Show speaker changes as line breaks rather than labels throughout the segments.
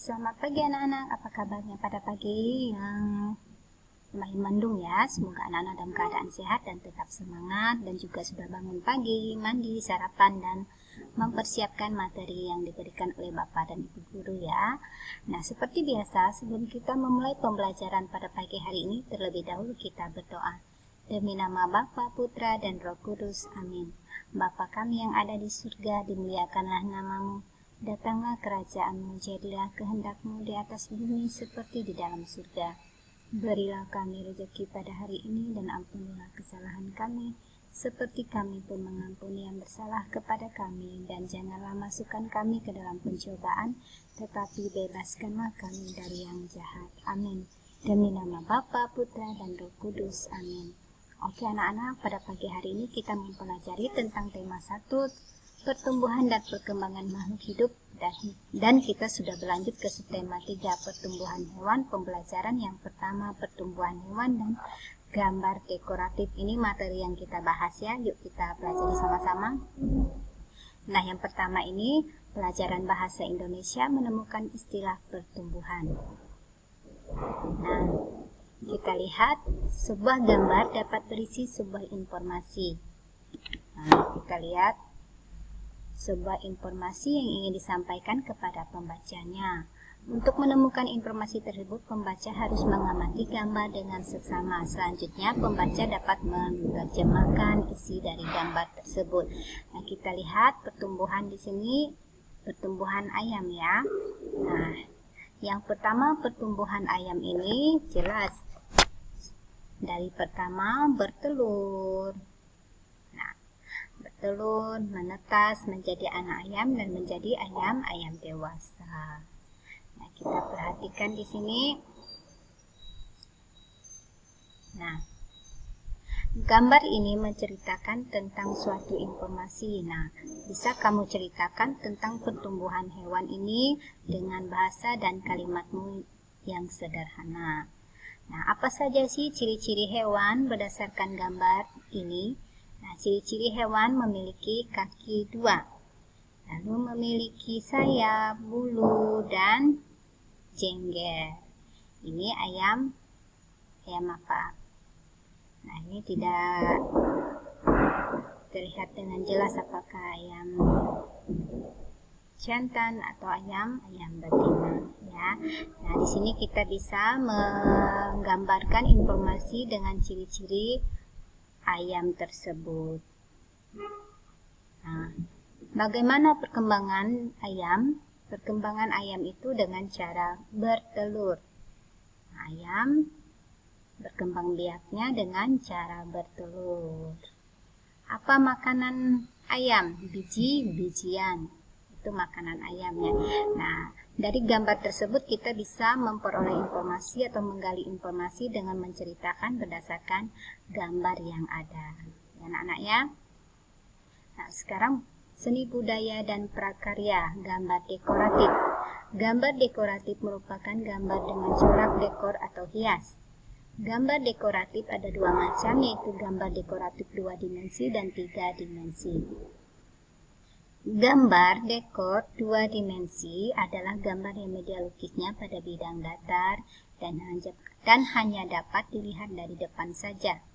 Selamat pagi anak-anak, apa kabarnya pada pagi yang lumayan mendung ya. Semoga anak-anak dalam keadaan sehat dan tetap semangat dan juga sudah bangun pagi, mandi, sarapan dan mempersiapkan materi yang diberikan oleh Bapak dan Ibu Guru ya. Nah, seperti biasa sebelum kita memulai pembelajaran pada pagi hari ini, terlebih dahulu kita berdoa. Demi nama Bapa, Putra, dan Roh Kudus. Amin. Bapa kami yang ada di surga, dimuliakanlah namamu. Datanglah kerajaan-Mu, jadilah kehendak-Mu di atas bumi seperti di dalam surga. Berilah kami rezeki pada hari ini dan ampunilah kesalahan kami, seperti kami pun mengampuni yang bersalah kepada kami. Dan janganlah masukkan kami ke dalam pencobaan, tetapi bebaskanlah kami dari yang jahat. Amin. Demi nama Bapa, Putra, dan Roh Kudus. Amin. Oke anak-anak, pada pagi hari ini kita mempelajari tentang tema 1, pertumbuhan dan perkembangan makhluk hidup, dan kita sudah berlanjut ke subtema 3, pertumbuhan hewan. Pembelajaran yang pertama, pertumbuhan hewan dan gambar dekoratif. Ini materi yang kita bahas ya, yuk kita pelajari sama-sama. Nah, yang pertama ini pelajaran bahasa Indonesia menemukan istilah pertumbuhan. Nah, kita lihat sebuah gambar dapat berisi sebuah informasi. Nah, kita lihat sebuah informasi yang ingin disampaikan kepada pembacanya. Untuk menemukan informasi tersebut, pembaca harus mengamati gambar dengan seksama. Selanjutnya, pembaca dapat menerjemahkan isi dari gambar tersebut. Nah, kita lihat pertumbuhan di sini, pertumbuhan ayam ya. Nah, yang pertama pertumbuhan ayam ini jelas. Dari pertama bertelur. Bertelur, menetas menjadi anak ayam dan menjadi ayam dewasa. Nah, kita perhatikan di sini. Nah, gambar ini menceritakan tentang suatu informasi. Nah, bisa kamu ceritakan tentang pertumbuhan hewan ini dengan bahasa dan kalimatmu yang sederhana. Nah, apa saja sih ciri-ciri hewan berdasarkan gambar ini? Nah, ciri-ciri hewan memiliki kaki 2, lalu memiliki sayap, bulu, dan jengger. Ini ayam apa? Nah, ini tidak terlihat dengan jelas apakah ayam jantan atau ayam betina ya. Nah, di sini kita bisa menggambarkan informasi dengan ciri-ciri ayam tersebut. Nah, bagaimana perkembangan ayam? Perkembangan ayam itu dengan cara bertelur. Ayam berkembang biaknya dengan cara bertelur. Apa makanan ayam? Biji-bijian. Itu makanan ayamnya. Nah, dari gambar tersebut kita bisa memperoleh informasi atau menggali informasi dengan menceritakan berdasarkan gambar yang ada. Ya, anak-anak ya. Nah, sekarang seni budaya dan prakarya, gambar dekoratif. Gambar dekoratif merupakan gambar dengan corak dekor atau hias. Gambar dekoratif ada 2 macam, yaitu gambar dekoratif 2 dimensi dan 3 dimensi. Gambar dekor 2 dimensi adalah gambar yang media lukisnya pada bidang datar dan hanya dapat dilihat dari depan saja.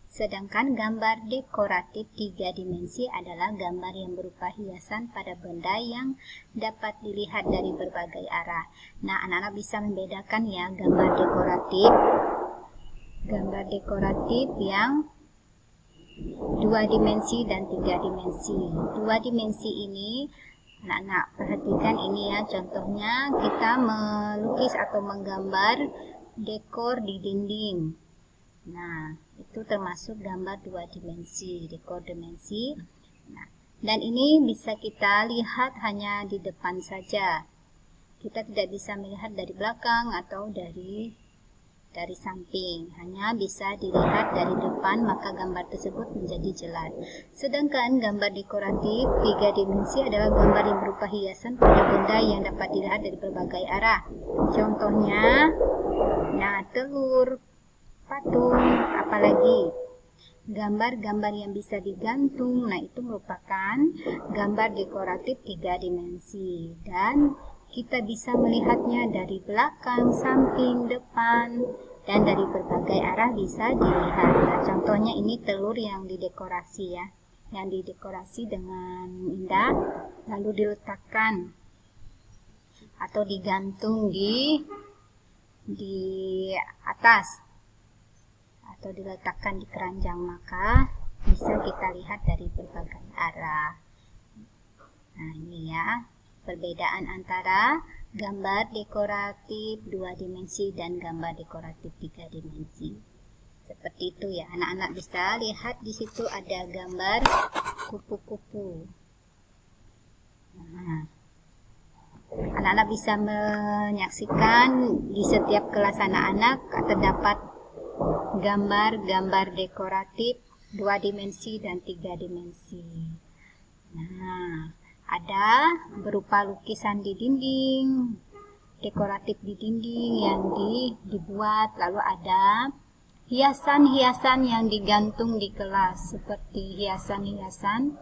Sedangkan gambar dekoratif 3 dimensi adalah gambar yang berupa hiasan pada benda yang dapat dilihat dari berbagai arah. Nah, anak-anak bisa membedakan ya gambar dekoratif yang 2 dimensi dan 3 dimensi. 2 dimensi ini, anak-anak perhatikan ini ya, contohnya kita melukis atau menggambar dekor di dinding. Nah, itu termasuk gambar 2 dimensi, dekor dimensi. Nah, dan ini bisa kita lihat hanya di depan saja. Kita tidak bisa melihat dari belakang atau dari samping, hanya bisa dilihat dari depan, maka gambar tersebut menjadi jelas. Sedangkan gambar dekoratif 3 dimensi adalah gambar yang berupa hiasan pada benda yang dapat dilihat dari berbagai arah. Contohnya, nah, telur, patung, apalagi gambar-gambar yang bisa digantung. Nah, itu merupakan gambar dekoratif 3 dimensi. Dan kita bisa melihatnya dari belakang, samping, depan, dan dari berbagai arah bisa dilihat. Nah, contohnya ini telur yang didekorasi ya, yang didekorasi dengan indah, lalu diletakkan atau digantung di atas atau diletakkan di keranjang, maka bisa kita lihat dari berbagai arah. Nah, ini ya perbedaan antara gambar dekoratif 2 dimensi dan gambar dekoratif 3 dimensi. Seperti itu ya, anak-anak bisa lihat di situ ada gambar kupu-kupu. Nah, anak-anak bisa menyaksikan di setiap kelas anak-anak terdapat gambar-gambar dekoratif 2 dimensi dan 3 dimensi. Nah, ada berupa lukisan di dinding, dekoratif di dinding yang dibuat, lalu ada hiasan-hiasan yang digantung di kelas, seperti hiasan-hiasan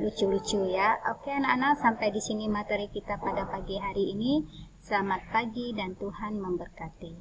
lucu-lucu ya. Oke anak-anak, sampai di sini materi kita pada pagi hari ini. Selamat pagi dan Tuhan memberkati.